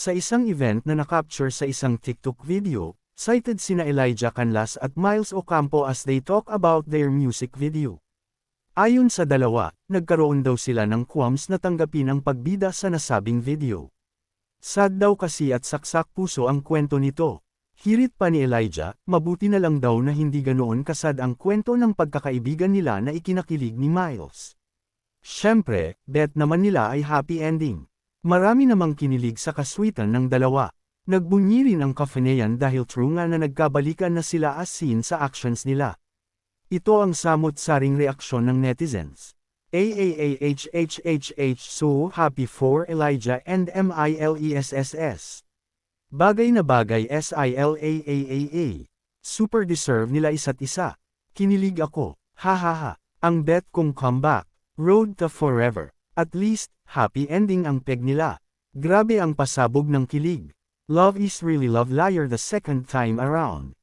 Sa isang event na nakapture sa isang TikTok video, cited sina Elijah Canlas at Miles Ocampo as they talk about their music video. Ayon sa dalawa, nagkaroon daw sila ng qualms na tanggapin ang pagbida sa nasabing video. Sad daw kasi at saksak puso ang kwento nito. Hirit pa ni Elijah, mabuti na lang daw na hindi ganoon kasad ang kwento ng pagkakaibigan nila na ikinakilig ni Miles. Siyempre, bet naman nila ay happy ending. Marami namang kinilig sa kaswitan ng dalawa. Nagbunyi rin ang kafeneyan dahil true nga na nagkabalikan na sila as seen sa actions nila. Ito ang samot-saring reaksyon ng netizens. AAAHHHH so happy for Elijah and MILESSS. Bagay na bagay SILAAAA. Super deserve nila isa't isa. Kinilig ako, hahaha. Ang bet kong comeback. Road to forever. At least, happy ending ang peg nila. Grabe ang pasabog ng kilig. Love is really love liar the second time around.